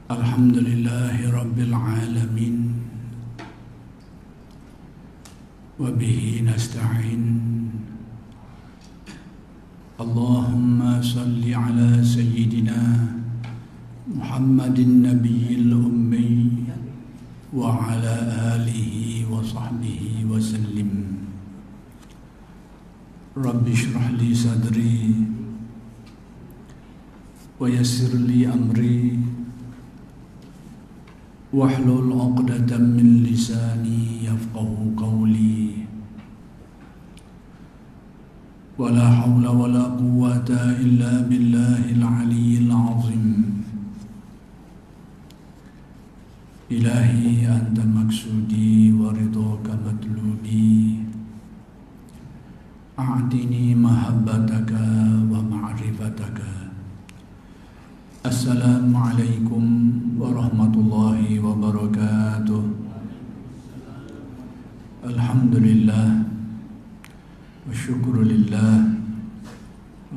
Alhamdulillahi Rabbil Alamin. Wabihi nasta'in. Allahumma salli ala Sayyidina Muhammadin Nabiyil Ummi wa ala alihi wa sahbihi wa sallim. Rabbi shrah li sadri wa yassir li amri wahlul 'uqdatam min lisani yafqahu qawli. Wala hawla wala quwwata illa billahil 'aliyyil 'azim. Ilahi anta maksudi wa ridhaka matlubi. A'tini mahabbataka wa ma'rifataka. Assalamualaikum warahmatullahi wabarakatuh. Alhamdulillah wa syukrulillah,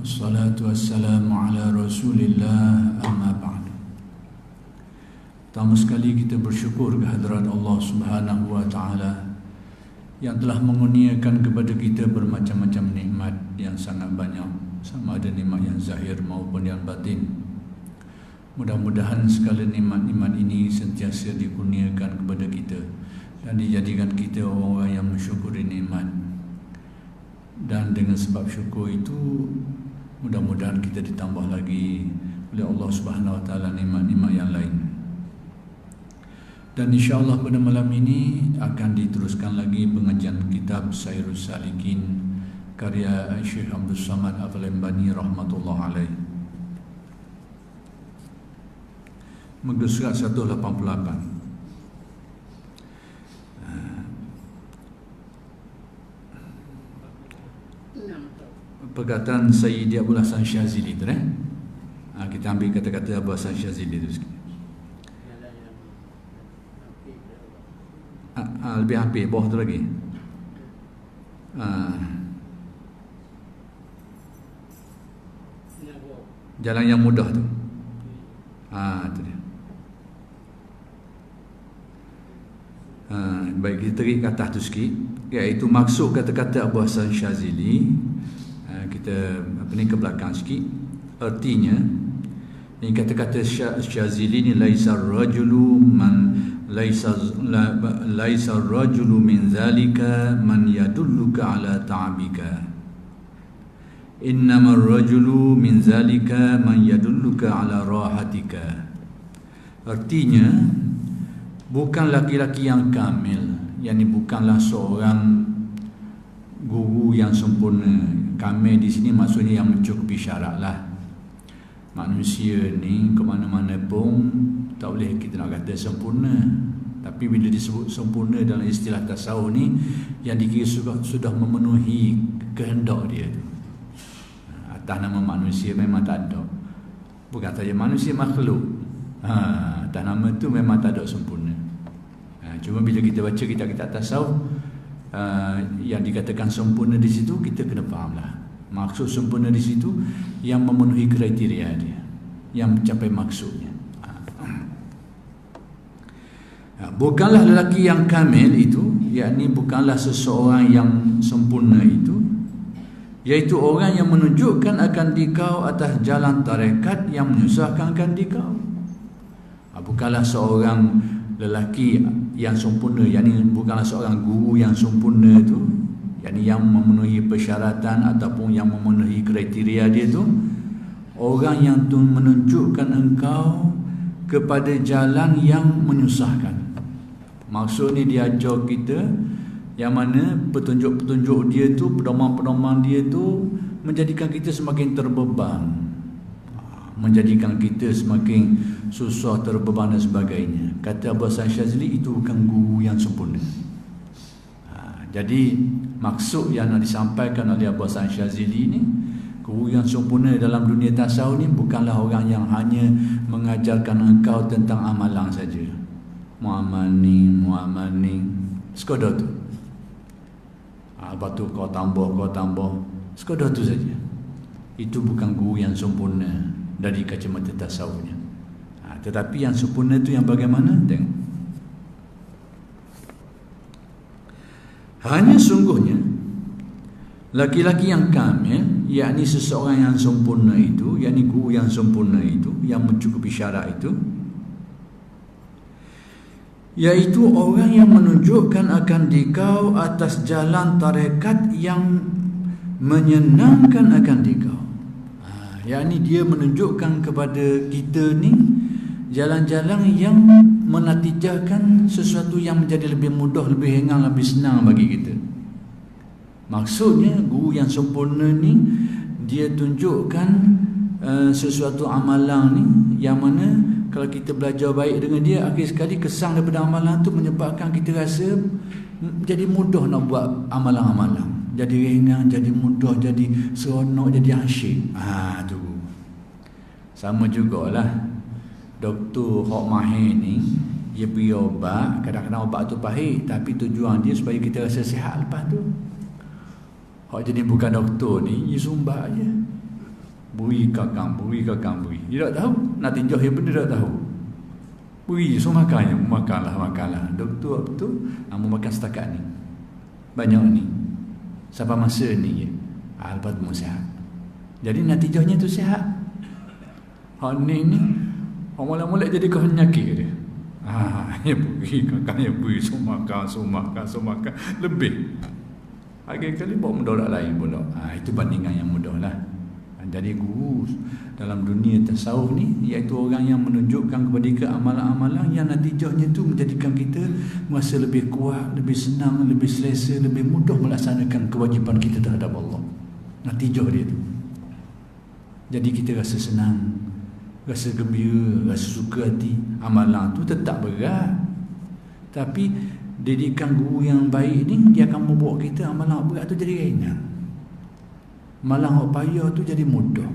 wassalatu wassalamu ala rasulillah, amma ba'du. Pertama sekali kita bersyukur kehadirat Allah Subhanahu wa ta'ala yang telah mengurniakan kepada kita bermacam-macam nikmat yang sangat banyak, sama ada nikmat yang zahir maupun yang batin. Mudah-mudahan segala nikmat-nikmat ini sentiasa dikurniakan kepada kita dan dijadikan kita orang yang mensyukuri nikmat. Dan dengan sebab syukur itu, mudah-mudahan kita ditambah lagi oleh Allah Subhanahu wa taala nikmat-nikmat yang lain. Dan insya-Allah pada malam ini akan diteruskan lagi pengajian kitab Sairus Salikin karya Syekh Abdul Samad Al-Lembani rahmatullah alaih. Muka surat 188. Perkataan Sayyidi Abdul Hasan Syazili tu kita ambil kata-kata Abdul Hasan Syazili tu sikit. Lebih hampir bawah tu lagi. Jalan yang mudah tu. Itu dia. Baik, kita tarik ke atas tu sikit, iaitu maksud kata-kata Abu Hasan Syazili. Kita ke belakang sikit. Artinya, ini kata-kata Syazili ni laisa rajulu min zalika man yadulluka ala ta'abika. Innama rajulu min zalika man yadulluka ala rahatika. Artinya, bukan laki-laki yang kamil, yakni bukanlah seorang guru yang sempurna. Kamil di sini maksudnya yang mencukupi syarat lah. Manusia ni ke mana-mana pun tak boleh kita nak kata sempurna. Tapi bila disebut sempurna dalam istilah tasawuf ni, yang dikira sudah memenuhi kehendak dia tu. Atas nama manusia memang tak ada. Bukan saja manusia, makhluk. Atas nama tu memang tak ada sempurna. Cuma bila kita baca kitab-kitab tasawuf, yang dikatakan sempurna di situ, kita kena fahamlah. Maksud sempurna di situ yang memenuhi kriteria dia, yang mencapai maksudnya. Bukanlah lelaki yang kamil itu, yakni bukanlah seseorang yang sempurna itu, iaitu orang yang menunjukkan akan dikau atas jalan tarekat yang menyusahkan akan dikau. Bukanlah seorang lelaki yang sempurna, yakni bukanlah seorang guru yang sempurna itu, yakni yang memenuhi persyaratan ataupun yang memenuhi kriteria dia tu, orang yang tu menunjukkan engkau kepada jalan yang menyusahkan. Maksud ni dia ajar kita yang mana petunjuk-petunjuk dia tu, pedoman-pedoman dia tu menjadikan kita semakin terbeban, menjadikan kita semakin susah, terbeban dan sebagainya. Kata Abu Hasan Syazili, itu bukan guru yang sempurna. Jadi maksud yang nak disampaikan oleh Abu Hasan Syazili ni, guru yang sempurna dalam dunia tasawuf ni bukanlah orang yang hanya mengajarkan engkau tentang amalan saja. Muamal ni, sekadar tu. Lepas tu kau tambah, sekadar tu saja. Itu bukan guru yang sempurna dari kacamata tasawufnya. Tetapi yang sempurna itu yang bagaimana? Tengok. Hanya sungguhnya laki-laki yang kamil, yakni seseorang yang sempurna itu, yakni guru yang sempurna itu, yang mencukupi syarat itu, iaitu orang yang menunjukkan akan dikau atas jalan tarekat yang menyenangkan akan dikau. Yakni dia menunjukkan kepada kita ni jalan-jalan yang menatijahkan sesuatu yang menjadi lebih mudah, lebih ringan, lebih senang bagi kita. Maksudnya guru yang sempurna ni dia tunjukkan sesuatu amalan ni yang mana kalau kita belajar baik dengan dia, akhir sekali kesan daripada amalan tu menyebabkan kita rasa jadi mudah nak buat amalan-amalan. Jadi ringan, jadi mudah, jadi seronok, jadi asyik. Tu. Sama jugalah doktor hok mahir ni, dia beri obat, kadang-kadang obat tu pahit, tapi tujuan dia supaya kita rasa sihat lepas tu. Hok jadi bukan doktor ni, dia sumbat je. Beri kakang. Dia tak tahu, nak tinjau yang benda tak tahu. Beri je, so makanlah. Doktor apa tu? Mau makan setakat ni. Banyak ni. Sampai masa ni je. Lepas tu sihat. Jadi natijahnya tu sihat. Hak ni mula-mula jadi kau penyakit dia. Ya beri kakang, ya beri, so makan. Lebih. Akhir-kali bawa mudarat lain pula. Itu bandingan yang mudah lah. Jadi guru dalam dunia tasawuf ni, iaitu orang yang menunjukkan kepada kita amalan-amalan yang natijahnya tu menjadikan kita merasa lebih kuat, lebih senang, lebih selesa, lebih mudah melaksanakan kewajipan kita terhadap Allah. Natijah dia tu. Jadi kita rasa senang, rasa gembira, rasa suka hati. Amalan tu tetap berat, tapi didikan guru yang baik ni, dia akan membawa kita amalan berat tu jadi ringan. Malah hak payah tu jadi mudah.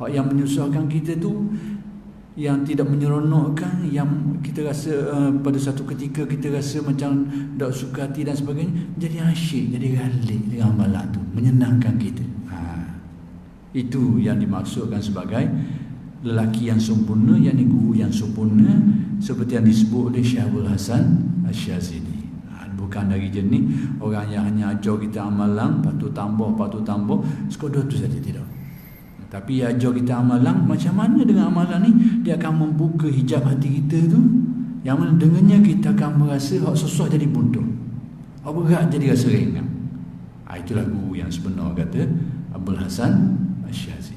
Hak yang menyusahkan kita tu, yang tidak menyeronokkan, yang kita rasa pada satu ketika kita rasa macam tak suka hati dan sebagainya, jadi asyik, jadi galik dengan amalan tu, menyenangkan kita. Itu yang dimaksudkan sebagai lelaki yang sempurna, yakni guru yang sempurna, seperti yang disebut oleh Syekh Abdul Hasan Asy-Syazili. Bukan dari jenis orang yang hanya ajar kita amalan, patut tambah, sekadar tu saja, tidak. Tapi ajar kita amalan, macam mana dengan amalan ni, dia akan membuka hijab hati kita tu, yang mana dengannya kita akan merasa hak susah jadi mudah, hak berat jadi rasa ringan. Itulah guru yang sebenar, kata Abdul Hasan Asy-Syazili.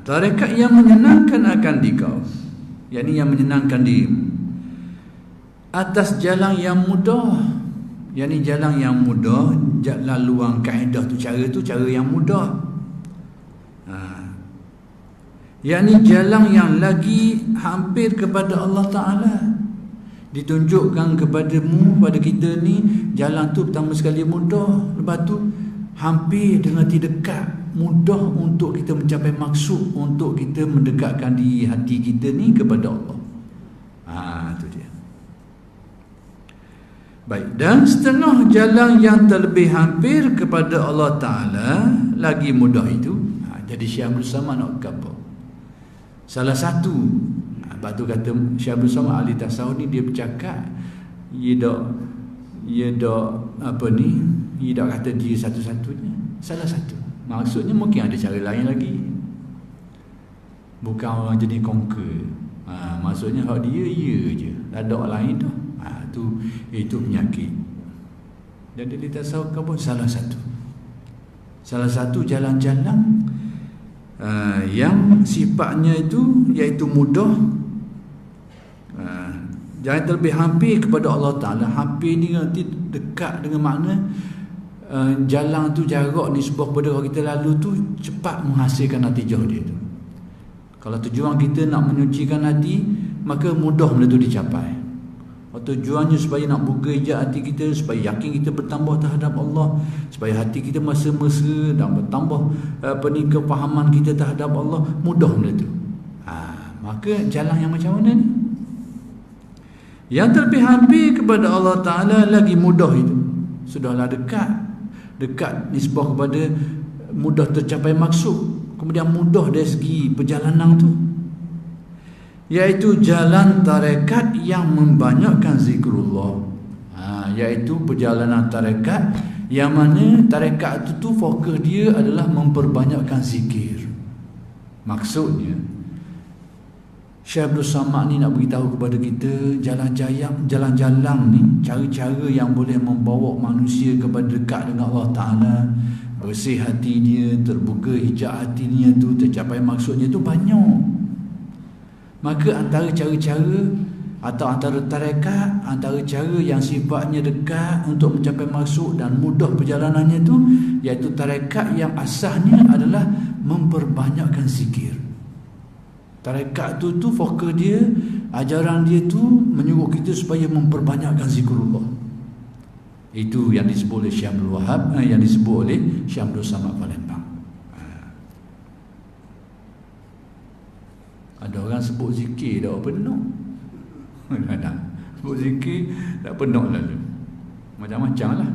Tarekat yang menyenangkan akan dikau, yakni yang menyenangkan dirimu, atas jalan yang mudah, yakni jalan yang mudah, laluan kaedah tu, cara yang mudah, yakni jalan yang lagi hampir kepada Allah Ta'ala. Ditunjukkan kepadamu, pada kita ni, jalan tu pertama sekali mudah, lepas tu hampir dengan dekat, mudah untuk kita mencapai maksud, untuk kita mendekatkan diri hati kita ni kepada Allah. Itu dia. Baik, dan setengah jalan yang terlebih hampir kepada Allah Ta'ala lagi mudah itu. Jadi Syekh Abdul Samad nak apa? Salah satu, lepas tu kata Syekh Abdul Samad ahli tasawuf ni, dia bercakap, dia dak kata dia satu-satunya, salah satu. Maksudnya mungkin ada cara lain lagi. Bukan orang jadi conquer. Maksudnya hak dia je, tak ada orang lain dah. Itu penyakit. Jadi di tasawuf pun salah satu jalan-jalan yang sifatnya itu iaitu mudah. Jangan terlebih hampir kepada Allah Ta'ala. Hampir ni nanti dekat dengan makna jalan tu, jarak ni sebuah pada kalau kita lalu tu cepat menghasilkan natijah dia tu. Kalau tujuan kita nak menyucikan hati, maka mudah benda tu dicapai. Tujuannya supaya nak buka hijab hati kita, supaya yakin kita bertambah terhadap Allah, supaya hati kita mesra dan bertambah kefahaman kita terhadap Allah, mudah benda tu. Maka jalan yang macam mana ni? Yang terlebih hampir kepada Allah Ta'ala lagi mudah itu. Sudahlah dekat. Dekat nisbah kepada mudah tercapai maksud. Kemudian mudah dari segi perjalanan tu, iaitu jalan tarekat yang membanyakkan zikrullah. Iaitu perjalanan tarekat yang mana tarekat itu fokus dia adalah memperbanyakkan zikir. Maksudnya Syekh Abdul Samad ni nak beritahu kepada kita jalan-jalan ni, cara-cara yang boleh membawa manusia kepada dekat dengan Allah Ta'ala, bersih hati dia, terbuka hijab hatinya tu, tercapai maksudnya tu banyak. Maka antara cara-cara atau antara tarekat, antara cara yang sifatnya dekat untuk mencapai maksud dan mudah perjalanannya tu, iaitu tarekat yang asasnya adalah memperbanyakkan zikir. Tarekat tu fokus dia, ajaran dia tu menyuruh kita supaya memperbanyakkan zikrullah. Itu yang disebut oleh Syekh Abdul Wahab, yang disebut oleh Syekh Abdul Samad Palembang. Ada orang sebut zikir dah penuh. Kadang sebut zikir tak penuh lalu. Macam-macam lah.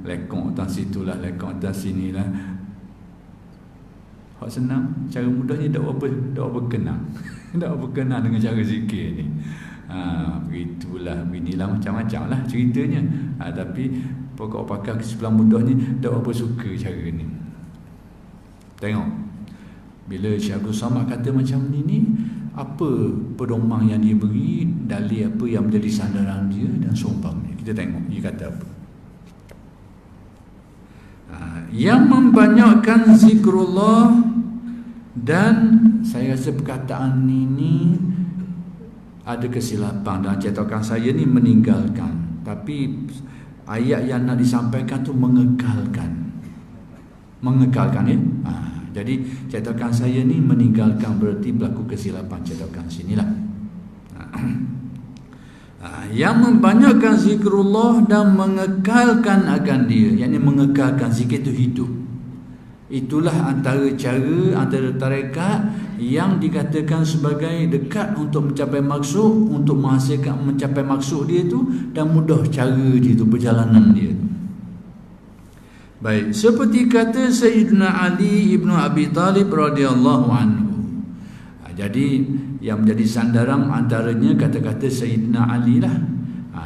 Lekong atas situ lah, lekong atas sini lah. Hak senang, cara mudahnya tak apa kenal. Tak apa kenal dengan cara zikir ni. Begitulah, beginilah, macam-macam lah ceritanya. Tapi pokok pakar sebelah mudahnya tak apa suka cara ni. Tengok, bila Syekh Abdul Samad kata macam ni, apa pedoman yang dia beri, dalil apa yang menjadi sandaran dia dan sumpahnya. Kita tengok dia kata apa. Yang membanyakkan zikrullah, dan saya rasa perkataan ini ada kesilapan dalam cetakan saya ni, meninggalkan. Tapi ayat yang nak disampaikan tu mengekalkan ya. Jadi cetakan saya ni meninggalkan, berarti berlaku kesilapan cetakan sinilah. Yang membanyakkan zikrullah dan mengekalkan akan dia, yakni mengekalkan zikir itu hidup. Itulah antara cara, antara tarekat yang dikatakan sebagai dekat untuk mencapai maksud, untuk menghasilkan mencapai maksud dia tu, dan mudah cara dia tu, perjalanan dia tu. Baik, seperti kata Sayyidina Ali ibnu Abi Talib radhiyallahu anhu. Jadi yang menjadi sandaran antaranya kata-kata Sayyidina Ali lah.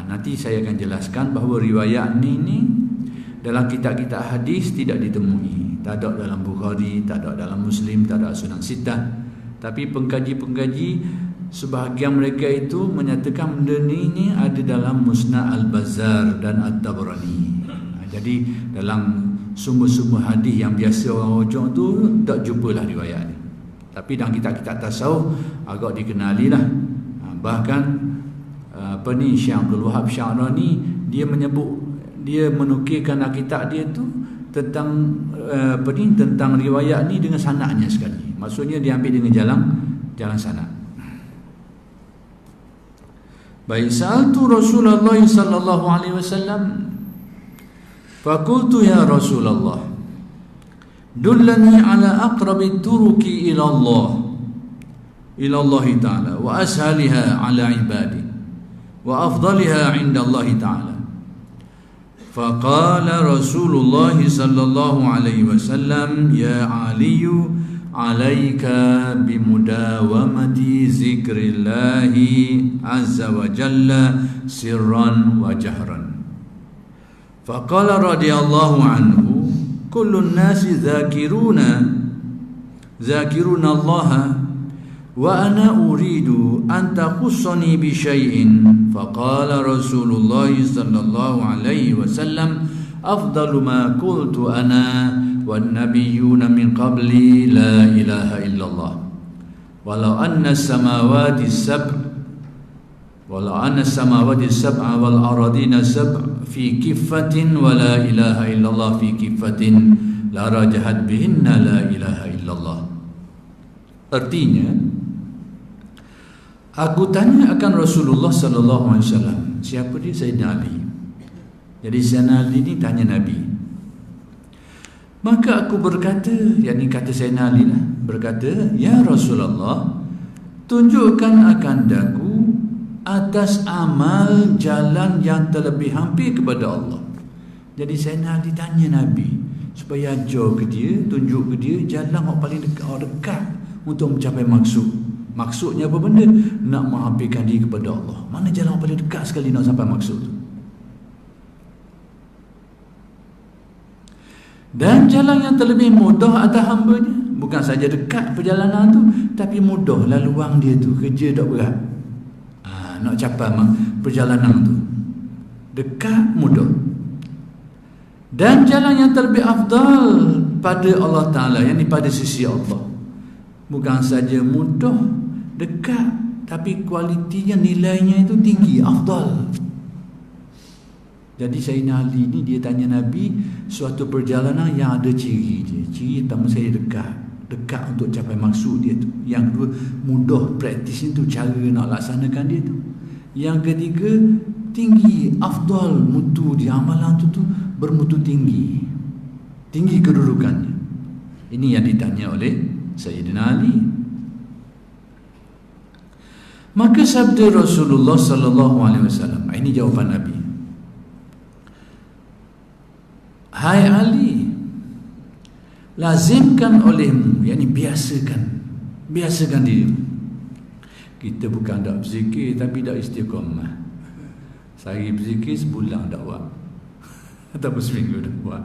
Nanti saya akan jelaskan bahawa riwayat ni dalam kitab-kitab hadis tidak ditemui. Tak ada dalam Bukhari, tak ada dalam Muslim, tak ada Sunan Sittah. Tapi pengkaji-pengkaji sebahagian mereka itu menyatakan benda ni ada dalam Musnad Al-Bazzar dan At-Tabrani. Jadi dalam sumber-sumber hadis yang biasa orang hujung tu tak jumpalah riwayat ni. Tapi dalam kitab-kitab tasawuf agak dikenali lah. Bahkan Syekh Abdul Wahab Sya'rani, dia menyebut, dia menukilkan kitab dia tu tentang tentang riwayat ni dengan sanadnya sekali. Maksudnya dia ambil dengan jalan sanad. Baik, sa'altu Rasulullah sallallahu alaihi wasallam, faqultu ya Rasulullah, dullani ala aqrabi turuki ila Allah ta'ala wa ashaliha ala ibadi wa afdaliha inda Allah ta'ala. Faqala Rasulullah sallallahu alaihi wasallam, ya aliyu alaika bimudawamati zikrillahi azza wa jalla sirran wa jahran. Faqala radhiyallahu anhu, kullun nasi zakiruna Allah wa ana uridu an takhussani bi syai'in. Faqala Rasulullah sallallahu alaihi wasallam, afdalu ma qultu ana wan nabiyyuna min qabli la ilaha illallah walau anna samawati sab'a wal aradina sab' fi kiffatin wa la ilaha illallah fi kiffatin la rajahat bihinna la ilaha illallah. Artinya, aku tanya akan Rasulullah sallallahu alaihi wasallam, siapa dia? Sayyidina Ali. Jadi Sayyidina Ali ni tanya Nabi. Maka aku berkata, yakni kata Sayyidina Ali lah, berkata, ya Rasulullah, tunjukkan akan daku atas amal jalan yang terlebih hampir kepada Allah. Jadi Sayyidina Ali tanya Nabi supaya ajar ke dia, tunjuk ke dia jalan yang paling dekat untuk mencapai maksud. Maksudnya apa benda? Nak menghampirkan diri kepada Allah. Mana jalan yang paling dekat sekali nak sampai maksud tu? Dan jalan yang terlebih mudah atas hambanya, bukan saja dekat perjalanan tu, tapi mudah laluan dia tu, kerja tak berat. Nak capai perjalanan tu dekat, mudah. Dan jalan yang terlebih afdal pada Allah Ta'ala, yang pada sisi Allah, bukan saja mudah, dekat, tapi kualitinya, nilainya itu tinggi, afdal. Jadi Sayyidina Ali ni dia tanya Nabi suatu perjalanan yang ada ciri dia. Ciri pertama, saya dekat untuk capai maksud dia tu. Yang kedua, mudah praktisnya tu, cara nak laksanakan dia tu. Yang ketiga, tinggi, afdal, mutu dia, amalan tu bermutu tinggi, tinggi kedudukannya. Ini yang ditanya oleh Sayyidina Ali. Maka sabda Rasulullah sallallahu alaihi wasallam, ini jawapan Nabi. Hai Ali, lazimkan olehmu, yakni biasakan dirimu. Kita bukan tak berzikir, tapi tak istiqamah. Sehari berzikir, sebulan tak buat, ataupun seminggu tak buat.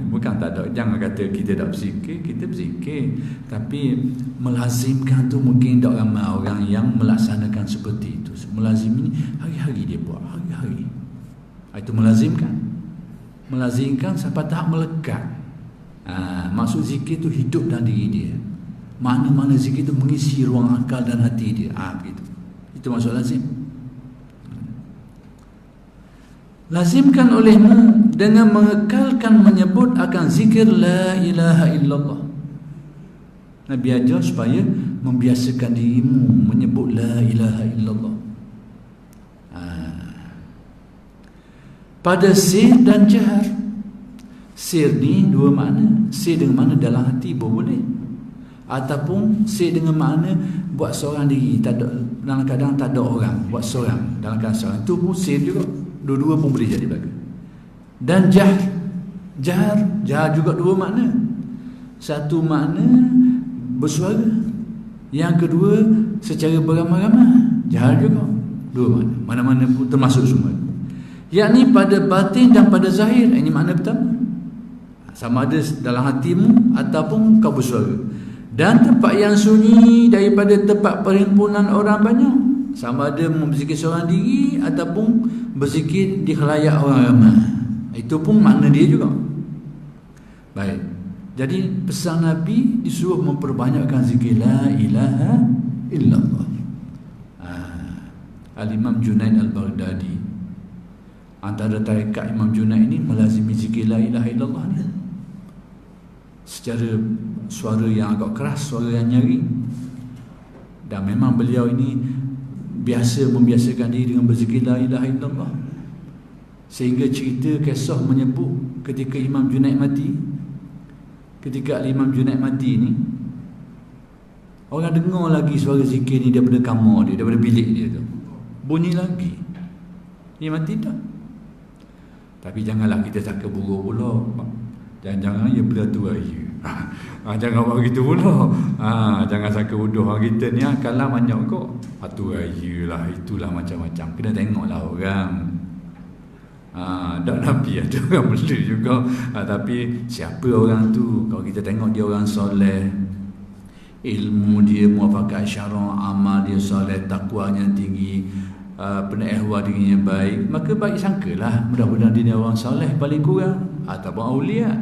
Bukan tak ada. Jangan kata kita tak berzikir, kita berzikir, tapi melazimkan tu mungkin tak ramai orang yang melaksanakan seperti itu. Melazim ini hari-hari dia buat, hari-hari. Itu melazimkan sampai tahap melekat. Maksud zikir tu hidup dalam diri dia. Mana-mana zikir itu mengisi ruang akal dan hati dia. Begitu. Itu maksud lazim. Lazimkan olehmu dengan mengekalkan menyebut akan zikir la ilaha illallah. Nabi ajar supaya membiasakan dirimu menyebut la ilaha illallah. Pada sir dan jahar. Sir ni dua makna. Sir dengan makna dalam hati pun boleh, ataupun sir dengan makna buat seorang diri, tak ada, dalam keadaan tak ada orang, buat seorang dalam keadaan seorang, itu pun sir juga. Dua-dua pun boleh jadi belaka. Dan jahar juga dua makna. Satu makna bersuara, yang kedua secara beramai-ramai, jahar juga. Dua makna, mana-mana pun termasuk semua, yakni pada batin dan pada zahir. Ini makna pertama, sama ada dalam hatimu ataupun kau bersuara. Dan tempat yang sunyi daripada tempat perhimpunan orang banyak, sama ada berzikir seorang diri ataupun berzikir di khalayak orang ramai. Itu pun makna dia juga. Baik. Jadi pesan Nabi disuruh memperbanyakkan zikir la ilaha illallah. Al-Imam Junaid Al-Baghdadi, antara tarekat Imam Junaid ini melazimi zikir la ilaha illallah ni secara suara yang agak keras, suara yang nyaring. Dan memang beliau ini biasa membiasakan diri dengan berzikir la ilaha illallah, sehingga cerita kisah menyebut ketika Imam Junaid mati. Ketika Imam Junaid mati ni, orang dengar lagi suara zikir ni daripada kamar dia, daripada bilik dia tu, bunyi lagi. Dia mati tak? Tapi janganlah kita sangka buruk pula. Jangan ya beraturaya. Jangan buat begitu pula. Jangan sangka bodoh orang kita ni kalah banyak kok. Aturaya lah, itulah macam-macam. Kena tengoklah orang. Tak Nabi ada orang bela juga. Tapi siapa orang tu? Kalau kita tengok dia orang soleh, ilmu dia muafakat syara', amal dia soleh, takwanya tinggi, penahwa dirinya baik, maka baik sangkalah mudah-mudahan dia orang soleh paling kurang, ataupun awliya.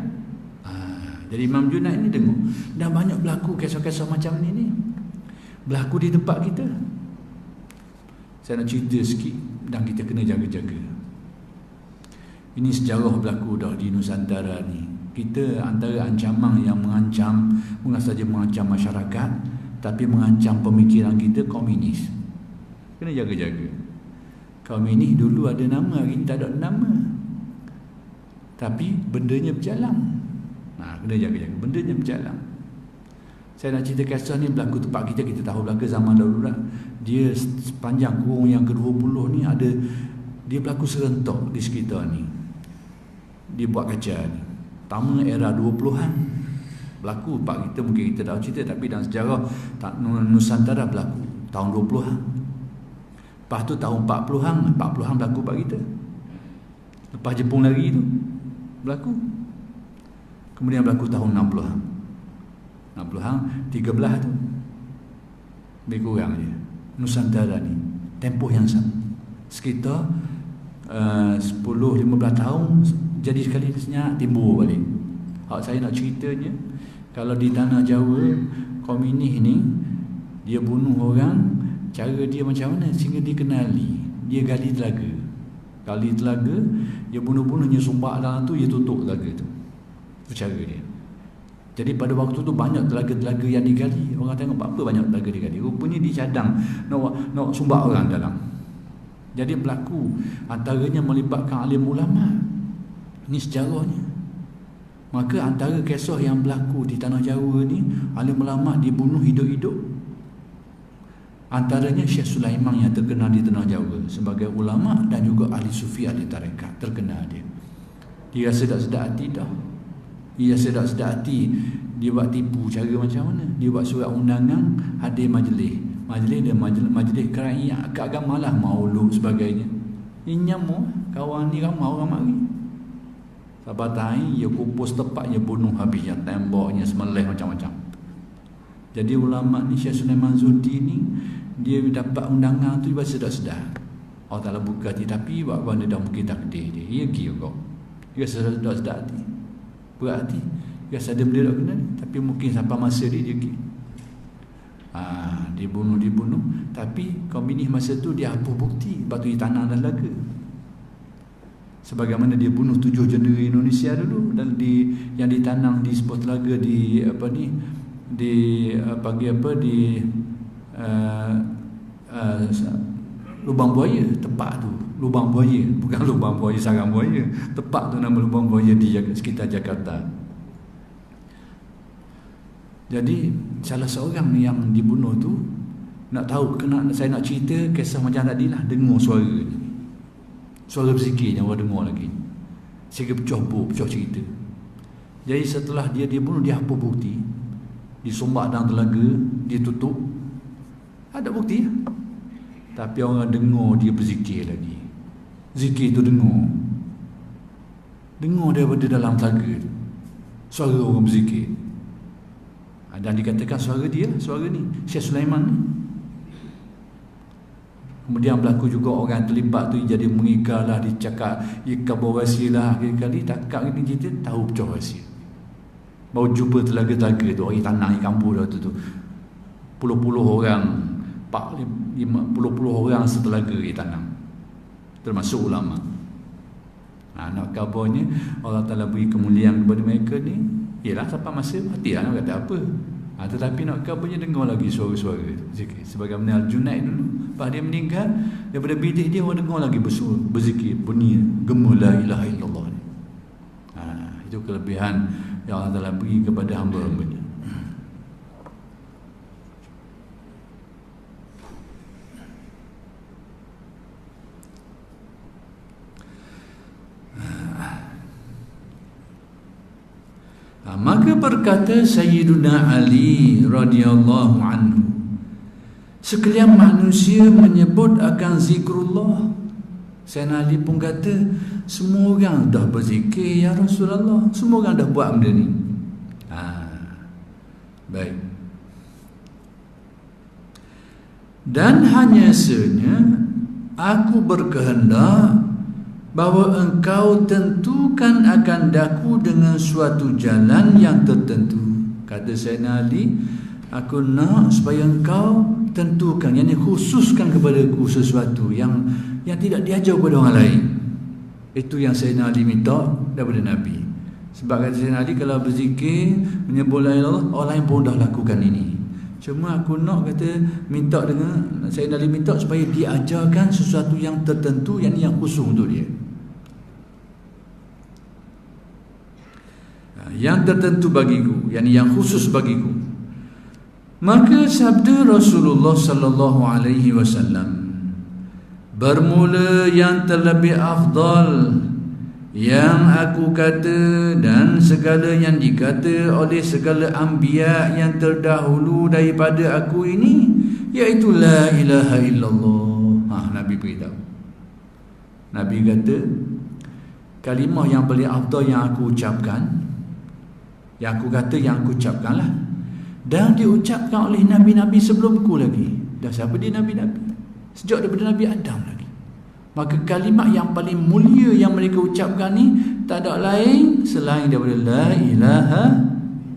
Jadi Imam Junaid ni dengar, dah banyak berlaku kisah-kisah macam ni berlaku di tempat kita. Saya nak cerita sikit dan kita kena jaga-jaga. Ini sejarah berlaku dah di Nusantara ni. Kita antara ancaman yang mengancam, bukan saja mengancam masyarakat, tapi mengancam pemikiran kita, komunis. Kena jaga-jaga. Komunis dulu ada nama, hari ni tak ada nama, tapi bendanya berjalan. Kena jaga-jaga, bendanya berjalan. Saya nak cerita kisah ni berlaku tempat kita. Kita tahu berlaku zaman darurat. Dia sepanjang kurung yang ke-20 ni ada, dia berlaku serentak di sekitar ni. dia buat kaca ni. Pertama era 20-an berlaku. Pak kita mungkin kita dah cerita, tapi dalam sejarah Nusantara berlaku tahun 20-an. Lepas tu tahun 40-an berlaku pak kita. Lepas Jepun lari tu berlaku. Kemudian berlaku tahun 60-an. 60-an 13 tu. Lebih kurang je. Nusantara ni tempoh yang sama. Sekitar 10-15 tahun jadi sekali senyap timbul balik. Hak saya nak ceritanya, kalau di tanah Jawa komunis ni dia bunuh orang, cara dia macam mana sehingga dikenali. Dia gali telaga, dia bunuh-bunuhnya sumbak dalam tu, dia tutup telaga tu. Itu cara dia. Jadi pada waktu tu banyak telaga-telaga yang digali. Orang tengok apa banyak telaga digali. Rupanya dicadang nak sumbak orang dalam. Jadi berlaku antaranya melibatkan alim ulama. Ini sejarahnya. Maka antara kisah yang berlaku di tanah Jawa ni, alim ulama dibunuh hidup-hidup. Antaranya Syekh Sulaiman yang terkenal di tanah Jawa sebagai ulama dan juga ahli sufi, ahli tarekat, terkenal dia. Dia sedap-sedap hati dah. Dia sedap-sedap hati. Dia buat tipu cara macam mana? Dia buat surat undangan hadir majlis dan majlis kerajaan keagama lah, maulud sebagainya. Ini nyamuk kawan ni ramai orang mari. Sabatai dia kupus tepatnya bunuh habisnya, temboknya semelih macam-macam. Jadi ulama ni Syekh Sulaiman Zuhdi ni dia dapat undangan tu dia sedap-sedap. Allah Taala buka hati, tapi buat benda dah mungkin takdir dia. Dia pergi kau. Dia sedap-sedap hati. Berat hati. Dia sadar benda tak kena, tapi mungkin sampai masa dia pergi. Dibunuh. Tapi komunis masa tu dia hapus bukti, lepas tu dia tanam dan laga. Sebagaimana dia bunuh 7 jendera Indonesia dulu, dan yang ditanam di sebuah telaga di lubang buaya, tepat tu. Lubang buaya, bukan lubang buaya sarang buaya. Tepat tu nama lubang buaya di sekitar Jakarta. Jadi salah seorang yang dibunuh tu nak tahu, saya nak cerita kisah macam tadi lah. Dengar suara ni, suara berzikir yang orang dengar lagi, sehingga pecah cerita. Jadi setelah dia dibunuh, dia hapus bukti, disumbak dalam telaga, dia tutup, ada bukti. Tapi orang dengar dia berzikir lagi. Zikir tu dengar daripada dalam telaga, suara orang berzikir. Dan dikatakan suara dia, suara ni Syekh Sulaiman ni. Kemudian berlaku juga orang terlibat tu jadi mengikar lah, dicakap ikar berwasi lah. Kali takak ni cerita tahu pecah rahsia. Baru jumpa telaga-telaga tu, orang tanah di kampung dah tu puluh-puluh orang, 50 orang setelaga di tanah, termasuk ulama. Nak kabarnya Allah Ta'ala beri kemuliaan kepada mereka ni, ialah sampai masa mati lah, nak kata apa. Tetapi nak kabarnya dengar lagi suara-suara zikir. Sebagaimana Al-Junaid dulu, lepas dia meninggal, daripada bidik dia orang dengar lagi berzikir, bunyi gema la ilaha illallah ni. Itu kelebihan yang Allah Ta'ala beri kepada hamba-hambanya. Maka berkata Sayyiduna Ali radhiyallahu anhu, sekalian manusia menyebut akan zikrullah. Sayyidina Ali pun kata, semua orang dah berzikir ya Rasulullah, semua orang dah buat benda ni. Baik. Dan hanya sebenarnya aku berkehendak bahawa engkau tentukan akan daku dengan suatu jalan yang tertentu. Kata Sayyidina Ali, aku nak supaya engkau tentukan, yang khususkan kepada aku sesuatu yang tidak diajar kepada orang lain. Itu yang Sayyidina Ali minta daripada Nabi. Sebab kata Sayyidina Ali, kalau berzikir menyebut la ilaha illallah, orang lain pun dah lakukan ini. Cuma aku nak minta dengan Sayyidina Ali, minta supaya dia ajarkan sesuatu yang tertentu, yang khusus untuk dia, yang tertentu bagiku, yang khusus bagiku. Maka sabda Rasulullah sallallahu alaihi wasallam, bermula yang terlebih afdal yang aku kata dan segala yang dikata oleh segala anbiya yang terdahulu daripada aku ini, iaitu la ilaha illallah. Nabi beritahu. Nabi kata, kalimah yang paling afdal yang aku ucapkan, yang aku kata, yang aku ucapkanlah, dan diucapkan oleh nabi-nabi sebelumku lagi. Dan siapa dia nabi-nabi? Sejak daripada Nabi Adam lagi. Maka kalimat yang paling mulia yang mereka ucapkan ni tak ada lain selain daripada la ilaha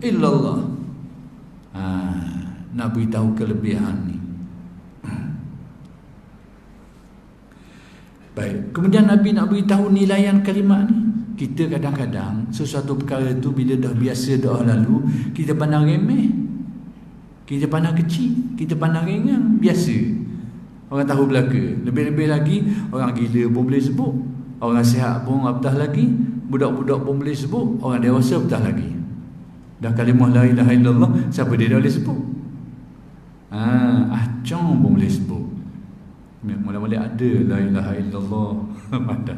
illallah. Nak beritahu kelebihan ni. Baik, kemudian Nabi nak beritahu nilaian kalimat ni. Kita kadang-kadang sesuatu perkara tu bila dah biasa dah lalu, kita pandang remeh, kita pandang kecil, kita pandang ringan, biasa. Orang tahu belaka. Lebih-lebih lagi orang gila pun boleh sebut, orang sihat pun apatah lagi, budak-budak pun boleh sebut, orang dewasa apatah lagi. Dah kalimah la ilaha illallah, siapa dia dah boleh sebut? Acong pun boleh sebut. Mula-mula ada la ilaha illallah pada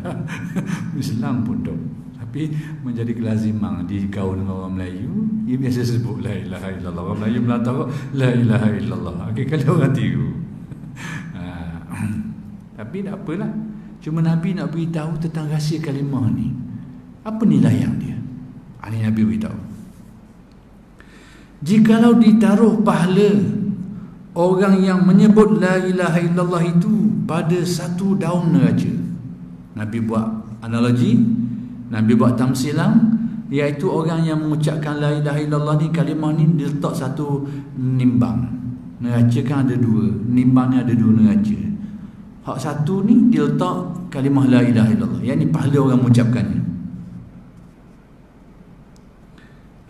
Islam pun tak. Tapi menjadi kelaziman di kaum orang Melayu, dia biasa sebut la ilaha illallah. Orang Melayu melantau la ilaha illallah. Kalau orang tiru. Tapi tak apalah. Cuma Nabi nak beritahu tentang rahsia kalimah ni. Apa nilai yang dia? Ini Nabi beritahu. Jikalau ditaruh pahala orang yang menyebut la ilaha illallah itu pada satu daun neraca. Nabi buat analogi, Nabi buat tamsilan, iaitu orang yang mengucapkan la ilaha illallah ni, kalimah ni diletak satu nimbang. Neraca kan ada dua, nimbang ni ada dua neraca. Hak satu ni dia letak kalimah la ilaha illallah, yang ni pahala orang mengucapkannya.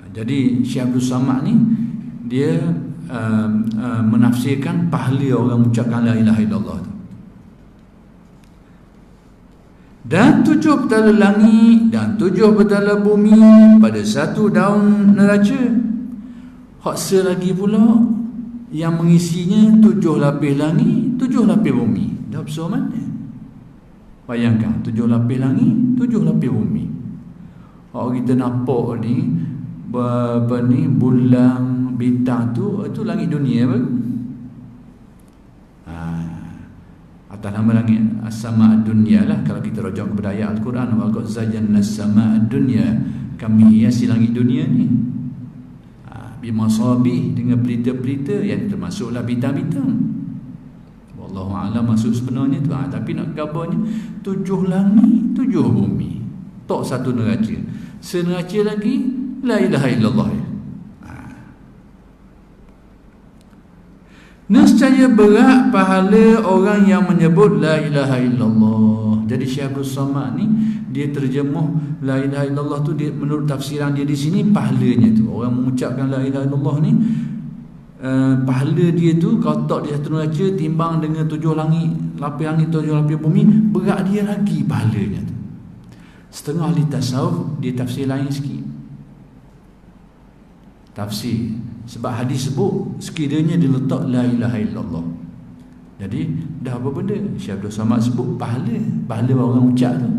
Jadi Syekh Abdul Samad ni dia menafsirkan pahala orang mengucapkan la ilaha illallah tu. Dan 7 petala langit dan 7 petala bumi pada satu daun neraca. Hak selagi pula yang mengisinya 7 lapis langit, 7 lapis bumi. Dah besar mana? Bayangkan 7 lapis langit, 7 lapis bumi. Kalau kita nampak ni bulan, bintang tu, itu langit dunia baru. Atas nama langit as-sama' ad-dunya lah. Kalau kita rujuk kepada ayat Al-Quran, wa qad zayyana as-sama' ad-dunya, kami hiasi langit dunia ni bimasabih, dengan pelita-pelita yang termasuklah bintang-bintang. Wallahu a'lam maksud sebenarnya tu. Tapi nak kabarnya 7 langit, 7 bumi, tok satu neraca. Seneraca lagi la ilaha illallah. Nescaya berat pahala orang yang menyebut la ilaha illallah. Jadi Syekh Abdul Samad ni dia terjemuh la ilaha illallah tu, dia menurut tafsiran dia di sini pahalanya tu. Orang mengucapkan la ilaha illallah ni, pahala dia tu kalau tak dia satu neraca timbang dengan 7 langit, lapis langit, 7 lapis bumi, berat dia lagi pahalanya tu. Setengah ahli tasawuf dia tafsir lain sikit. Tafsir sebab hadis sebut sekiranya diletak la ilaha illallah. Jadi dah apa benda? Syekh Abdul Samad sebut pahala orang ucap tu.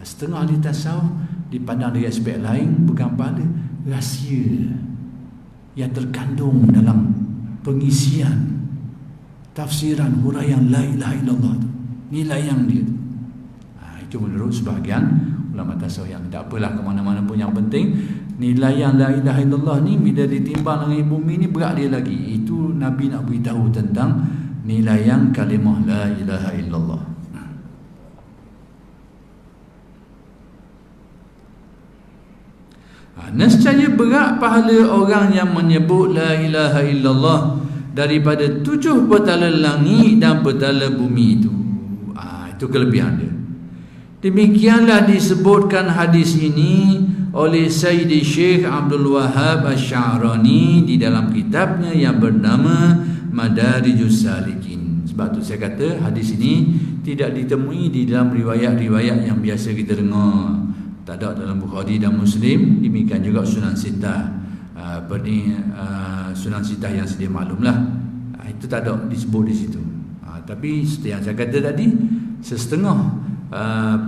Setengah ahli tasawuf dipandang dari aspek lain, bukan pahala, rahsia yang terkandung dalam pengisian tafsiran huraian la ilaha illallah tu, nilai yang dia tu. Itu menurut sebahagian ulama tasawuf. Yang tak apalah, ke mana-mana pun, yang penting nilai yang la ilaha illallah ni bila ditimbang dengan bumi ni berat dia lagi. Itu Nabi nak beritahu tentang nilai yang kalimah la ilaha illallah. Nescaya berat pahala orang yang menyebut la ilaha illallah daripada 7 petala langit dan petala bumi itu. Itu kelebihan dia. Demikianlah disebutkan hadis ini oleh Sayyidi Syekh Abdul Wahhab Asy-Sya'rani di dalam kitabnya yang bernama Madarijus Salikin. Sebab tu saya kata hadis ini tidak ditemui di dalam riwayat-riwayat yang biasa kita dengar. Tak ada dalam Bukhari dan Muslim. Demikian juga Sunan Sittah, Sunan Sittah yang sedia maklumlah. Itu tak ada disebut di situ. Tapi seperti yang saya kata tadi, setengah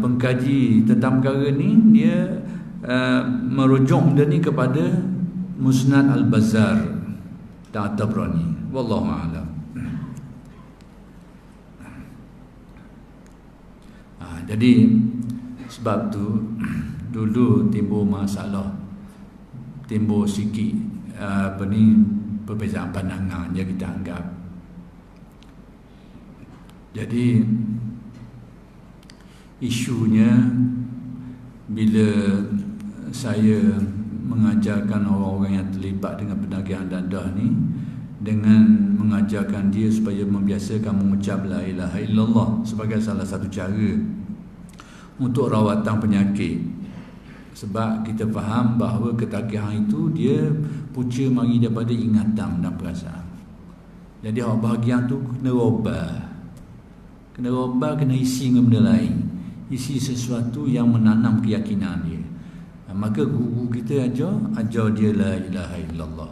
pengkaji tentang perkara ni dia merujuk dia ni kepada Musnad Al-Bazzar dan At-Tabrani. Wallahu a'lam. Jadi sebab tu dulu timbul masalah, timbul sikit perbezaan pandangan yang kita anggap. Jadi isunya bila saya mengajarkan orang-orang yang terlibat dengan penagihan dadah ni, dengan mengajarkan dia supaya membiasakan mengucap la ilaha illallah sebagai salah satu cara untuk rawatan penyakit. Sebab kita faham bahawa ketagihan itu dia punca mari daripada ingatan dan perasaan. Jadi hak bahagian tu kena robah. Kena robah, kena isi dengan benda lain. Isi sesuatu yang menanam keyakinan dia. Maka guru kita ajar dia la ilaha illallah.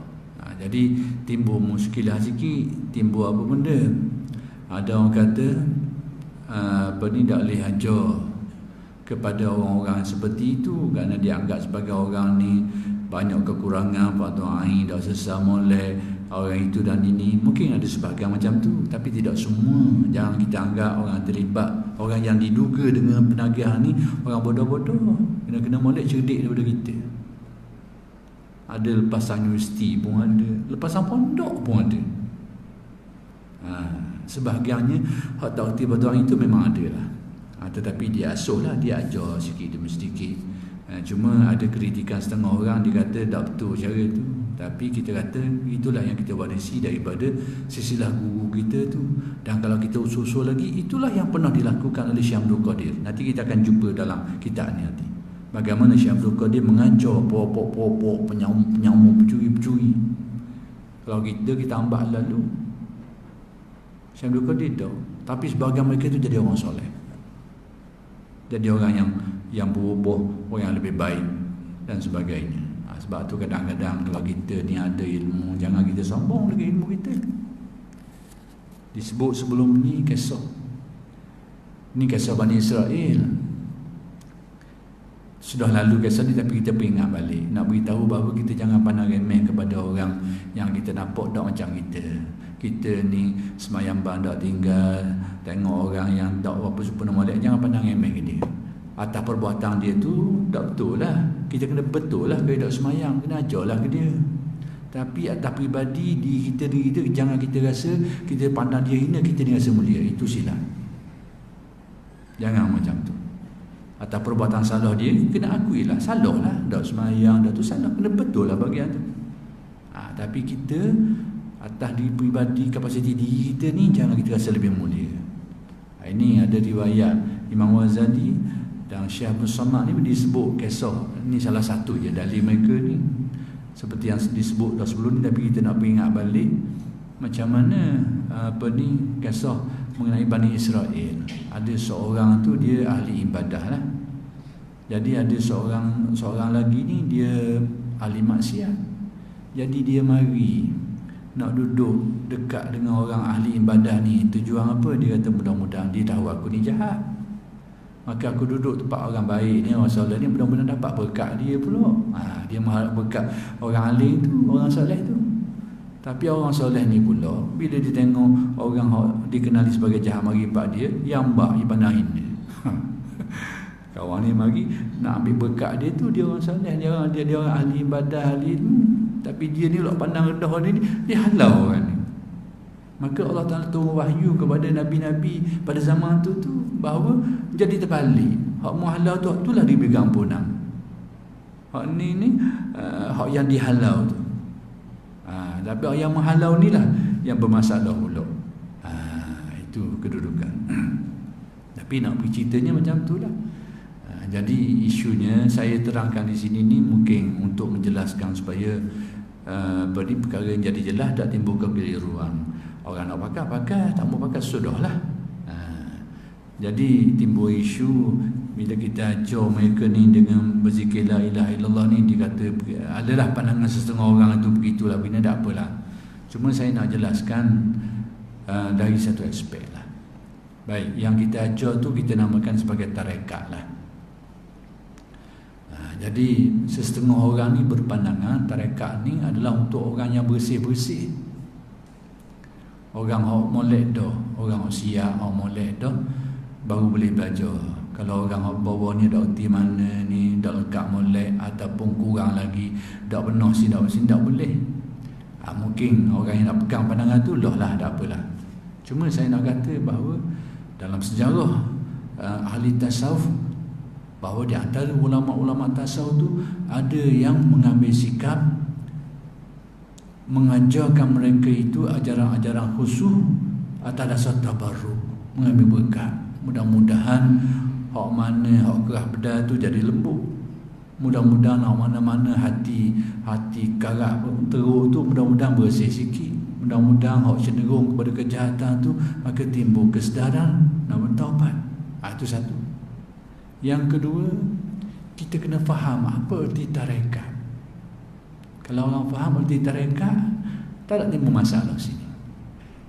Jadi timbul muskilah sikit, timbul apa benda. Ada orang kata apa ni tak boleh ajar kepada orang-orang seperti itu kerana dia anggap sebagai orang ni banyak kekurangan, faktor ain, tak sesah molek, orang itu dan ini. Mungkin ada sebahagian macam tu, tapi tidak semua. Jangan kita anggap orang terlibat, orang yang diduga dengan penagihan ni orang bodoh-bodoh, kena molek, cerdik daripada kita. Ada lepasan universiti pun ada, lepasan pondok pun ada. Sebahagiannya hak tak erti betul itu memang ada lah. Tetapi dia asuh lah, dia ajar sikit demi sedikit. Cuma ada kritikan setengah orang, dia kata tak betul cara tu. Tapi kita kata itulah yang kita warisi daripada silsilah guru kita tu. Dan kalau kita usul-usul lagi, itulah yang pernah dilakukan oleh Syekh Abdul Qadir. Nanti kita akan jumpa dalam kitab ni nanti, bagaimana Syekh Abdul Qadir mengajar pokok-pokok, penyamun, pencuri-pencuri. Kalau kita ambil lalu Syekh Abdul Qadir dah. Tapi sebahagian mereka tu jadi orang soleh, jadi orang yang berubah, orang yang lebih baik dan sebagainya. Sebab tu kadang-kadang kalau kita ni ada ilmu, jangan kita sombong dengan ilmu kita. Disebut sebelum ni kisah Bani Israel. Sudah lalu kisah ni, tapi kita ingat balik, nak beritahu bahawa kita jangan pandang remeh kepada orang yang kita nampak tak macam kita. Kita ni semayang bang tak tinggal, tengok orang yang tak apa sempurna molek, jangan pandang remeh ke dia. Atas perbuatan dia tu tak betul lah, kita kena betul lah. Kalau tak semayang, kena ajarlah ke dia. Tapi atas pribadi diri kita, jangan kita rasa kita pandang dia hina, kita ni rasa mulia. Itu silap. Jangan macam tu. Atas perbuatan salah dia, kena akui lah, salah lah. Tak semayang, dah tu salah, kena betul lah bagian tu. Tapi kita atas diri pribadi, kapasiti diri kita ni, jangan kita rasa lebih mulia. Ini ada riwayat Imam Ghazali dan Syekh Abdul Samad ni disebut kisah ni, salah satu je dari mereka ni, seperti yang disebut dah sebelum ni, tapi kita nak ingat balik macam mana kisah mengenai Bani Israel. Ada seorang tu dia ahli ibadah lah. Jadi ada seorang lagi ni dia ahli maksiat. Jadi dia mari nak duduk dekat dengan orang ahli ibadah ni. Tujuan apa? Dia kata mudah-mudahan dia tahu aku ni jahat, maka aku duduk tempat orang baik ni, orang soleh ni, mudah-mudahan dapat berkat dia pula. Dia mengharap berkat orang alim tu, orang soleh tu. Tapi orang soleh ni pula, bila dia tengok orang dikenali sebagai jahat mari pak dia, yang mbak dia pandahin dia. Kawan ni mari nak ambil berkat dia tu, dia orang soleh, dia orang ahli ibadah, ahli tu. Tapi dia ni lah pandang rendah ni, dia halau orang ni. Maka Allah Ta'ala turun wahyu kepada Nabi-Nabi pada zaman tu bahawa jadi terbalik. Hak muhalau tu, itulah diberi ampunan. Hak ni hak yang dihalau tu. Tapi hak yang menghalau ni lah yang bermasalah pula. Itu kedudukan. Tapi nak pergi ceritanya macam tu lah. Jadi isunya saya terangkan di sini ni mungkin untuk menjelaskan supaya perkara yang jadi jelas, tak timbul kekeliruan. Orang nak pakai, tak mau pakai, sudahlah. Jadi timbul isu bila kita ajar mereka ni dengan berzikir la ilaha illallah ni, dia kata adalah pandangan setengah orang itu begitulah, bina tak apalah. Cuma saya nak jelaskan dari satu aspek lah. Baik, yang kita ajar tu kita namakan sebagai tarekat lah. Jadi setengah orang ni berpandangan tarekat ni adalah untuk orang yang bersih-bersih. Orang hok molek dah, orang hok siap, hok molek dah baru boleh belajar. Kalau orang hok bawah ni dak erti mana ni, dak lengkap molek ataupun kurang lagi, dak benar si dak boleh. Mungkin orang yang nak pegang pandangan tu lah tak apalah. Cuma saya nak kata bahawa dalam sejarah ahli tasawuf, bahawa di antara ulama-ulama tasawuf tu ada yang mengambil sikap mengajarkan mereka itu ajaran-ajaran khusyuk atas dasar tabarruk, mengambil berkat. Mudah-mudahan hak mana hak kerah bedal tu jadi lembut. Mudah-mudahan hak mana-mana hati karat teruk tu mudah-mudahan bersih sikit. Mudah-mudahan hak cenderung kepada kejahatan tu maka timbul kesedaran dan bertaubat. Itu satu. Yang kedua, kita kena faham apa erti tarekat. Kalau orang faham erti tarekat, tak ada timbul masalah sini.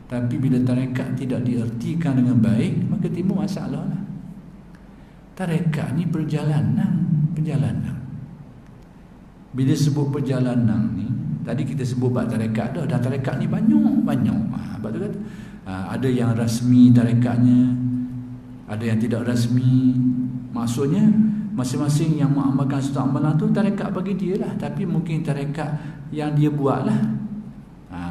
Tapi bila tarekat tidak diertikan dengan baik, maka timbul masalah lah. Tarekat ni perjalanan. Bila sebut perjalanan ni, tadi kita sebut bab tarekat dah, dan tarekat ni banyak. Sebab tu kata ada yang rasmi tarekatnya, ada yang tidak rasmi. Maksudnya masing-masing yang mengamalkan satu amalan tu tarekat bagi dia lah. Tapi mungkin tarekat yang dia buat lah.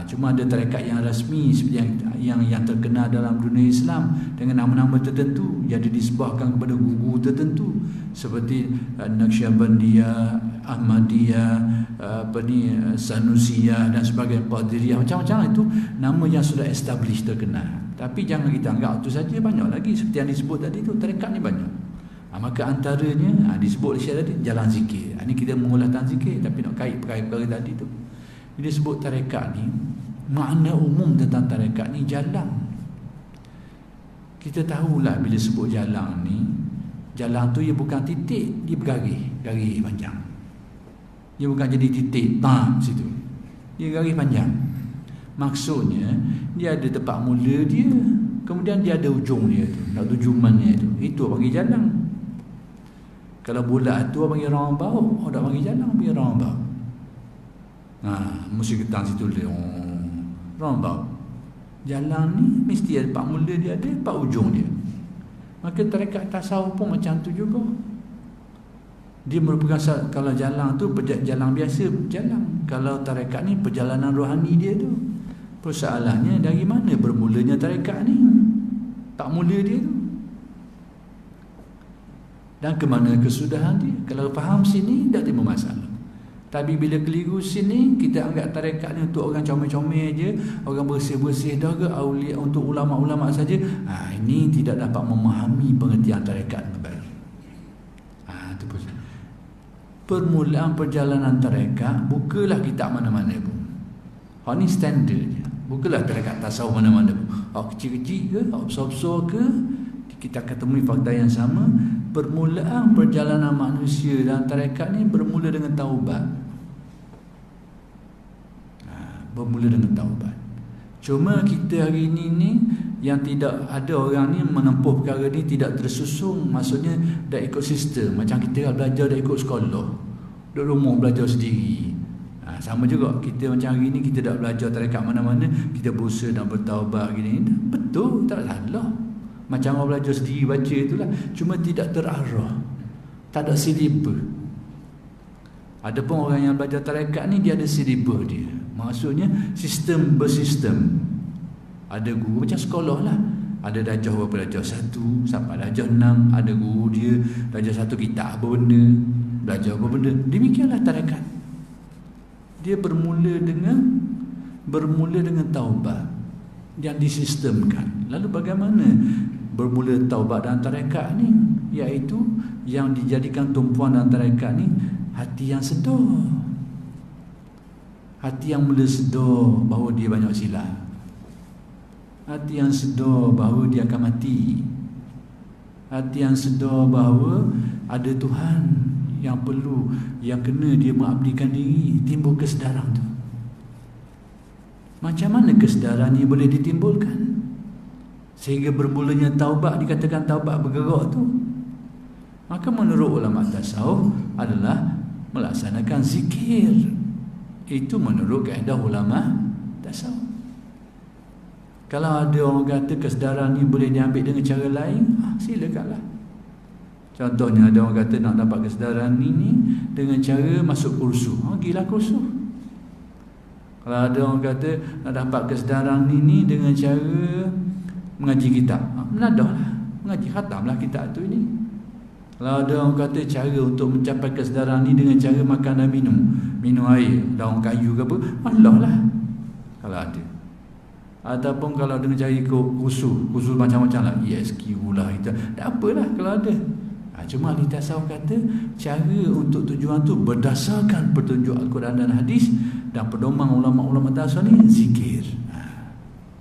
Cuma ada tarekat yang rasmi seperti yang terkenal dalam dunia Islam dengan nama-nama tertentu yang disebahkan kepada guru tertentu seperti Naqsyabandiyah, Ahmadiyah, Sanusiyah dan sebagainya, Qadiriyah, macam-macam itu nama yang sudah established, terkenal. Tapi jangan kita anggap itu saja, banyak lagi seperti yang disebut tadi tu, tarekat ni banyak. Maka antaranya disebut Syekh tadi jalan zikir. Ini kita mengulas tentang zikir tapi nak kait perkara-perkara tadi tu. Bila sebut tarekat ni, makna umum tentang tarekat ni jalan. Kita tahulah bila sebut jalan ni, jalan tu ia bukan titik, dia garis panjang. Dia bukan jadi titik situ. Dia garis panjang. Maksudnya dia ada tempat mula dia, kemudian dia ada ujung dia tu, tujuannya tu. Itu bagi jalan. Kalau bulat tu orang panggil roundabout, orang tak panggil jalan, panggil roundabout. Mesti ketang situ dia. Roundabout. Jalan ni mesti ada tempat mula dia, ada tempat ujung dia. Maka tarekat tasawuf pun macam tu juga. Dia merupakan, kalau jalan tu jalan biasa, jalan. Kalau tarekat ni perjalanan rohani dia tu. Persoalannya dari mana bermulanya tarekat ni? Tak mula dia tu. Dan ke mana kesudahan dia? Kalau faham sini, tak timbul masalah. Tapi bila keliru sini, kita anggap tarekat ni untuk orang comel-comel je, orang bersih-bersih dah ke, awliya, untuk ulama-ulama saja. Ini tidak dapat memahami pengertian tarekat dengan baik. Itu pun. Permulaan perjalanan tarekat, bukalah kitab mana-mana pun. Ni standard je. Bukalah tarekat tasawuf mana-mana pun. Kecil-kecil ke, besar-besar ke, kita akan temui fakta yang sama. Permulaan perjalanan manusia dalam tarekat ni bermula dengan taubat. Bermula dengan taubat. Cuma kita hari ini ni yang tidak ada orang ni menempuh perkara ni tidak tersusung. Maksudnya dah ikut sistem. Macam kita belajar dah ikut sekolah, duduk rumah belajar sendiri. Sama juga kita macam hari ni kita dah belajar tarekat mana-mana, kita berusaha dan bertaubat gini. Betul, tak salah. Macam orang belajar sendiri baca itulah. Cuma tidak terarah, tak ada silibus. Adapun orang yang belajar tarekat ni, dia ada silibus dia. Maksudnya sistem bersistem. Ada guru macam sekolah lah. Ada darjah berapa, darjah 1 sampai darjah 6. Ada guru dia darjah 1 kitab apa benda, belajar apa benda. Demikianlah tarekat. Dia bermula dengan taubat yang disistemkan. Lalu bagaimana bermula taubat dalam tarekat ni? Iaitu yang dijadikan tumpuan dalam tarekat ni hati yang sedar. Hati yang mula sedar bahawa dia banyak silap. Hati yang sedar bahawa dia akan mati. Hati yang sedar bahawa ada Tuhan yang perlu, yang kena dia mengabdikan diri. Timbul kesedaran tu. Macam mana kesedaran ni boleh ditimbulkan? sehingga bermulanya taubat, dikatakan taubat bergerak tu, maka menurut ulama tasawuf adalah melaksanakan zikir. Itu menurut kaedah ulama tasawuf. Kalau ada orang kata kesedaran ni boleh diambil dengan cara lain, silakanlah. Contohnya ada orang kata nak dapat kesedaran ni dengan cara masuk kursus, pergilah kursus. Kalau ada orang kata nak dapat kesedaran ni dengan cara mengaji kitab, menadahlah, mengaji, khatamlah kitab tu ini. Kalau ada orang kata cara untuk mencapai kesedaran ni dengan cara makan dan minum air, daun kayu ke apa, Allah lah kalau ada. Ataupun kalau dengan cara ikut kursus macam-macam lah, ESQ lah, itu tak apalah kalau ada. Cuma ahli tasawuf kata cara untuk tujuan tu berdasarkan petunjuk Al-Quran dan hadis dan pedoman ulama-ulama tasawuf ni zikir.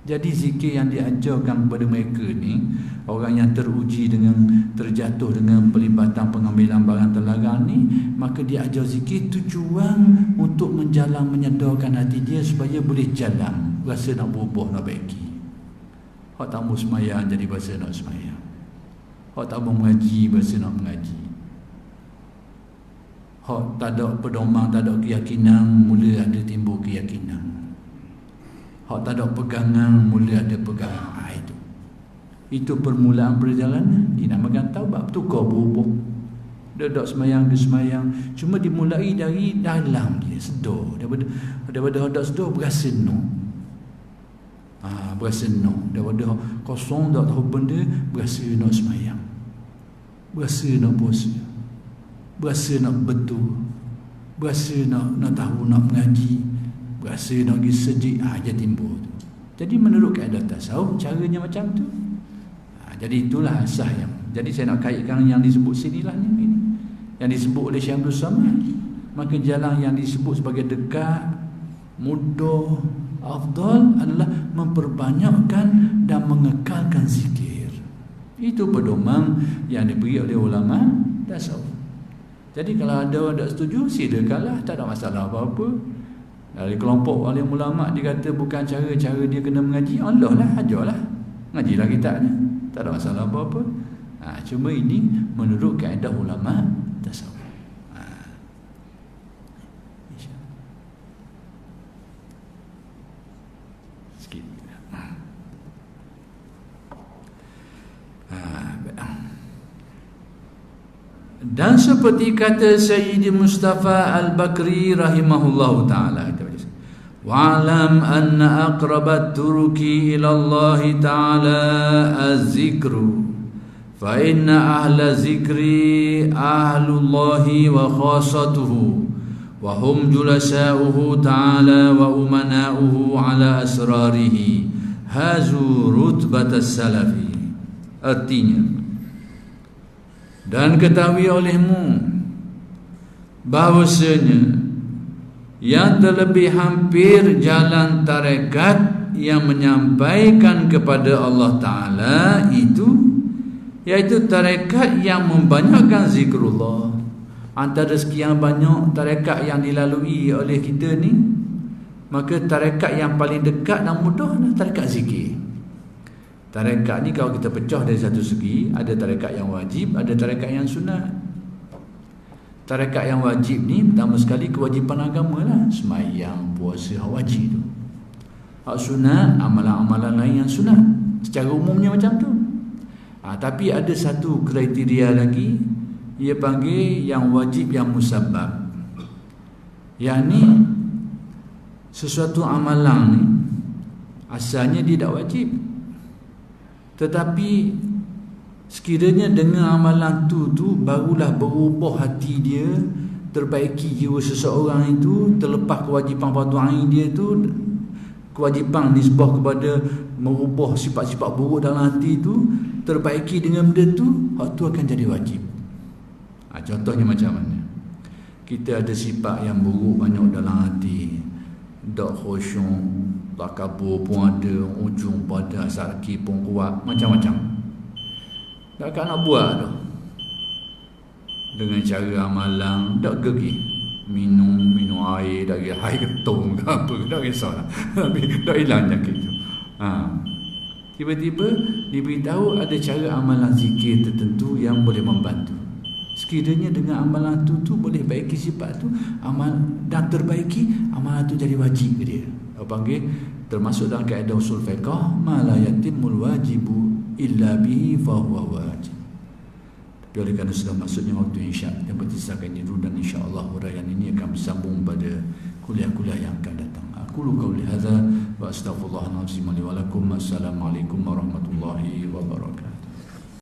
Jadi zikir yang diajarkan kepada mereka ni, orang yang teruji dengan, terjatuh dengan pelibatan pengambilan barang terlarang ni, maka dia ajar zikir tujuan untuk menjalan, menyedarkan hati dia supaya boleh jalan, rasa nak berubah, nak baiki. Hak tak mau semayang jadi rasa nak semayang, hak tak mau mengaji rasa nak mengaji, hak tak ada pedoman, tak ada keyakinan, mula ada timbul keyakinan. Hak tak ada pegangan, mula ada pegangan. Itu permulaan perjalanan, dinamakan taubat. Tukar berubah, duduk semayang ke semayang, cuma dimulai dari dalam dia, sedar. Daripada hendak sedar berasa no, berasa no. Daripada kosong tak tahu benda, berasa nak semayang, berasa nak puasa, berasa nak betul, berasa nak tahu, nak mengaji, berasa nak pergi sejik, jadi timbul tu. Jadi menurut kaedah tasawuf caranya macam tu. Jadi itulah asas yang, jadi saya nak kaitkan yang disebut sinilah ni, yang disebut oleh Syekh Abdul Samad. Maka jalan yang disebut sebagai dekat, mudah, afdal adalah memperbanyakkan dan mengekalkan zikir. Itu pedoman yang diberi oleh ulama tasawuf. Jadi kalau ada orang tak setuju, silakanlah, tak ada masalah apa-apa. Dari kelompok alim ulama dia kata bukan cara dia kena mengaji, Allah lah, ajarlah, ngajilah kitabnya, tak ada masalah apa-apa. Cuma ini menurut kaedah ulama tasawuf. Sikit. Dan seperti kata Sayyidi Mustafa Al-Bakri rahimahullahu ta'ala, wa'alam anna aqrabat turuki ilallahi ta'ala az-zikru fa inna ahla zikri ahlullahi wa khasatuhu wa hum julasa'uhu ta'ala wa umana'uhu ala asrarihi hazu rutbatas salafi. Artinya, dan ketahui olehmu bahawasanya yang terlebih hampir jalan tarekat yang menyampaikan kepada Allah Ta'ala itu, iaitu tarekat yang membanyakkan zikrullah. Antara sekian banyak tarekat yang dilalui oleh kita ni, maka tarekat yang paling dekat dan mudah adalah tarekat zikir. Tarekat ni kalau kita pecah dari satu segi, ada tarekat yang wajib, ada tarekat yang sunat. Tarekat yang wajib ni pertama sekali kewajipan agama lah, semayang, puasa, hak wajib tu. Hak sunat, amalan-amalan lain yang sunat, secara umumnya macam tu. Tapi ada satu kriteria lagi, ia panggil yang wajib yang musabbab. Yang ni sesuatu amalan ni asalnya dia tak wajib, tetapi sekiranya dengan amalan tu barulah berubah hati dia, terbaiki jiwa seseorang itu, terlepas kewajipan fardu ain dia tu, kewajipan nisbah kepada merubah sifat-sifat buruk dalam hati itu, terbaiki dengan benda tu, hak tu akan jadi wajib. Contohnya macam mana? Kita ada sifat yang buruk banyak dalam hati, tak khusyuk, takabur pun ada, ujung pada sarki pun kuat, macam-macam. Tak nak buat tu dengan cara amalan, tak pergi minum air, tak pergi air ketung ke apa, tak kisahlah, tak hilang penyakit tu. Tiba-tiba diberitahu ada cara amalan zikir tertentu yang boleh membantu. Sekiranya dengan amalan tu boleh baiki sifat tu, amal dan terbaiki, amalan tu jadi wajib ke dia. Apa panggil? Termasuk dalam kaedah usul fiqh, ma la yatimul wajibu illa bihi fa huwa wajib. Tapi oleh kerana sudah masuknya waktu isyak, yang bertisahkan ini dulu, dan insya-Allah huraian ini akan bersambung pada kuliah-kuliah yang akan datang. Aku qauli hadza wa astaghfirullahalazim li wa lakum. Assalamualaikum warahmatullahi wabarakatuh.